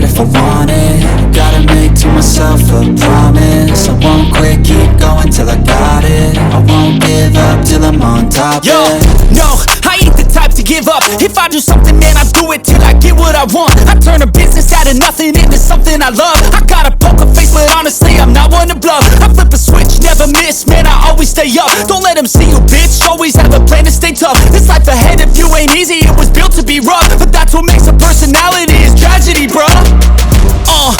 if I want it. Gotta make to myself a promise. I won't quit, keep going till I got it. I won't give up till I'm on top. Yo, no, I ain't the type to give up. If I do something, man, I do it till I get what I want. I turn a business out of nothing into something I love. I got a poker face, but honestly, I'm not one to bluff. I flip a switch, never miss, man, I always stay up. Don't let them see you, bitch, always have a plan to stay tough. This life ahead of you ain't easy, it was built to be rough. But that's what makes a personality, is tragedy, bruh.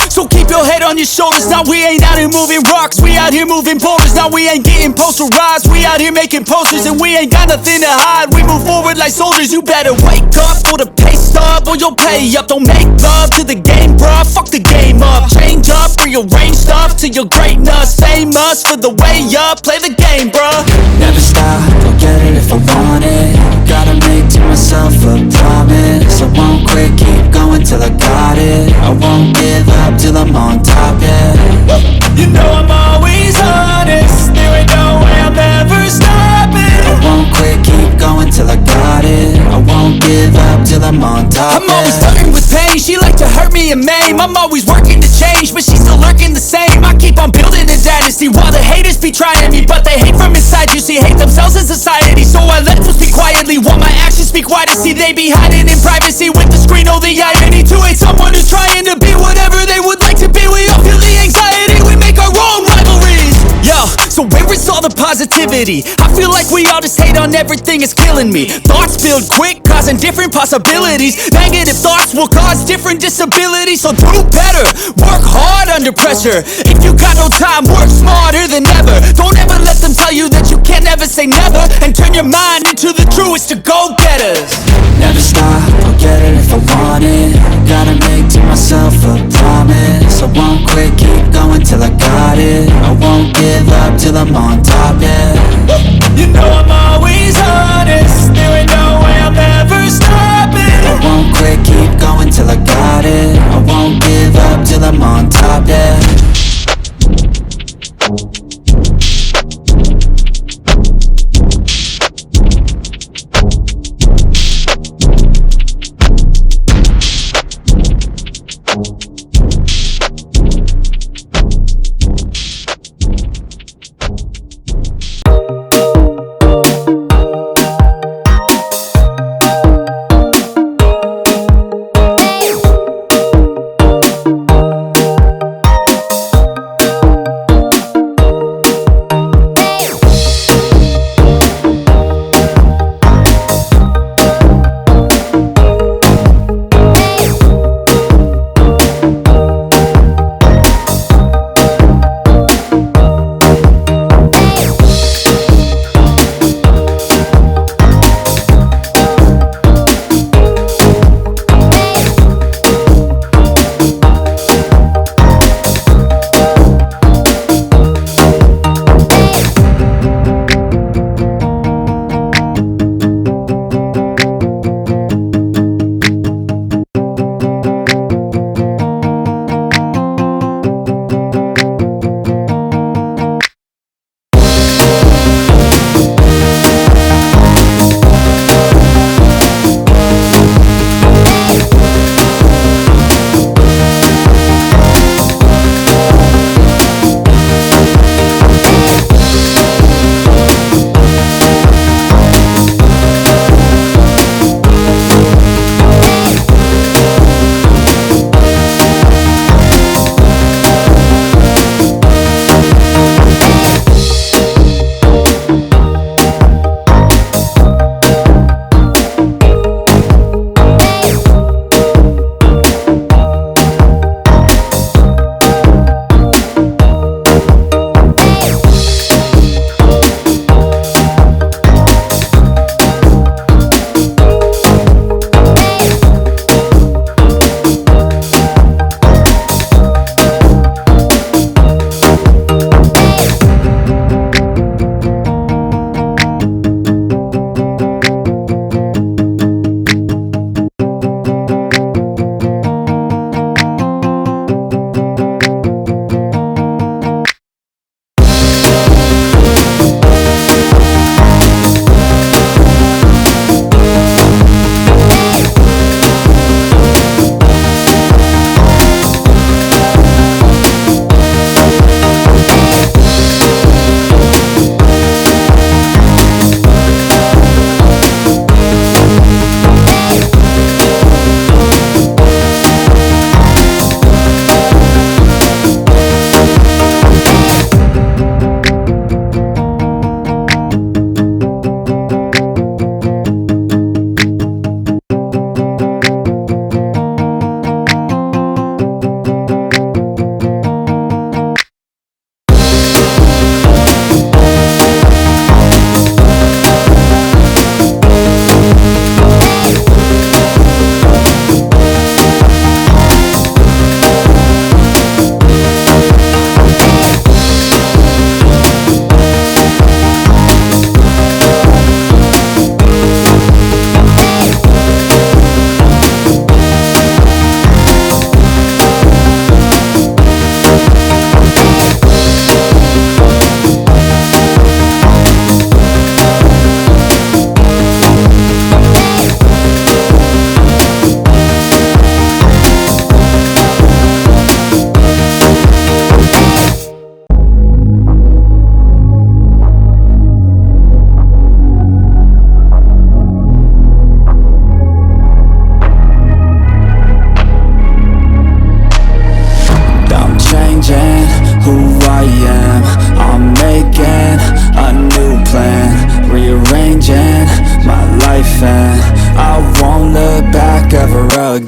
So keep your head on your shoulders. Now we ain't out here moving rocks, we out here moving boulders. Now we ain't getting posterized, we out here making posters. And we ain't got nothing to hide, we move forward like soldiers. You better wake up for the pay stub, or you'll pay up. Don't make love to the game, bruh, fuck the game up. Change up, rearrange stuff to your greatness. Famous for the way up, play the game, bruh. Never stop, I'll get it if I want it. Gotta make to myself a promise. I won't quit, keep going till I got it. I won't give up till I'm on top, yeah. You know I'm always honest, there ain't no way I'm ever stopping. I won't quit, keep going till I got it. I won't give up till I'm on top, I'm always flirting with pain, she like to hurt me and maim. I'm always working to change, but she's still lurking the same. I keep on building a dynasty while the haters be trying me. But they hate from inside, you see, hate themselves in society. So I let them speak quietly while my actions speak wider. See, they be hiding in privacy with the screen, oh the irony. To hate someone who's trying to be whatever they would like to be. We all feel the anxiety, we make our own rivalries. Yo, so where is all the positivity? I feel like we all just hate on everything, it's killing me. Thoughts build quick, causing different possibilities. Negative thoughts will cause different disabilities. So do better, work hard under pressure. If you got no time, work smarter than ever. Don't ever let them tell you that you can't ever say never. And turn your mind into the truest of go-getters. Never stop, I'll get it if I want it. Gotta make to myself a promise. I won't quit, keep going till I got it. I won't give up till I'm on top, yeah. You know I'm always honest, there ain't no way I'm ever stopping. I won't quit, keep going till I got it. I won't give up till I'm on top, yeah.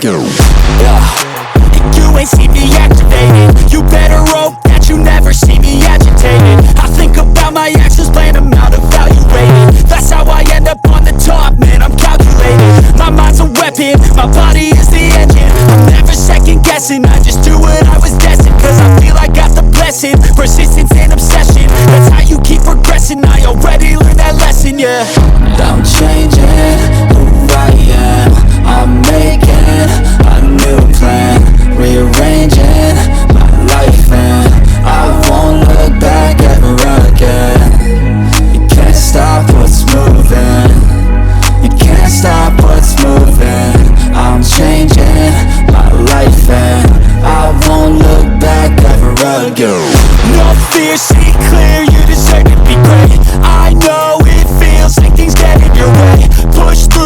go. You ain't see me activated. You better hope that you never see me agitated. I think about my actions, plan them out, evaluated. That's how I end up on the top, man, I'm calculated. My mind's a weapon, my body is the engine. I'm never second guessing, I just do what I was destined. Cause I feel I got the blessing, persistence and obsession. That's how you keep progressing, I already learned that lesson, yeah. I'm changing who I am. I'm making a new plan, rearranging my life, and I won't look back ever again. You can't stop what's moving. You can't stop what's moving. I'm changing my life and I won't look back ever again. No fear, see clear, you deserve to be great. I know it feels like things get in your way. Push through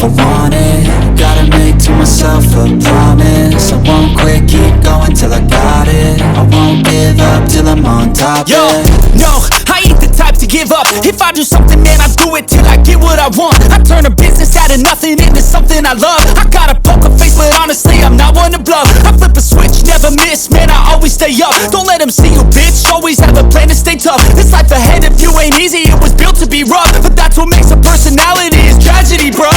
I want it. Gotta make to myself a promise. I won't quit, keep going till I got it. I won't give up till I'm on top, Yo, yeah. no, I ain't the type to give up. If I do something, man, I do it till I get what I want. I turn a business out of nothing into something I love. I got a poker face, but honestly, I'm not one to bluff. I flip a switch, never miss, man, I always stay up. Don't let them see you, bitch, always have a plan to stay tough. This life ahead of you ain't easy, it was built to be rough. But that's what makes a personality, is tragedy, bruh.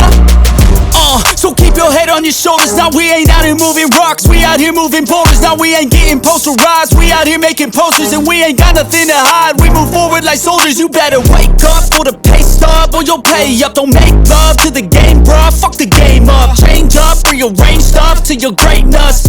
So keep your head on your shoulders. Now we ain't out here moving rocks, we out here moving boulders. Now we ain't getting posterized, we out here making posters. And we ain't got nothing to hide, we move forward like soldiers. You better wake up for the pay stub, or you'll pay up. Don't make love to the game, bruh, fuck the game up. Change up, rearrange stuff to your greatness.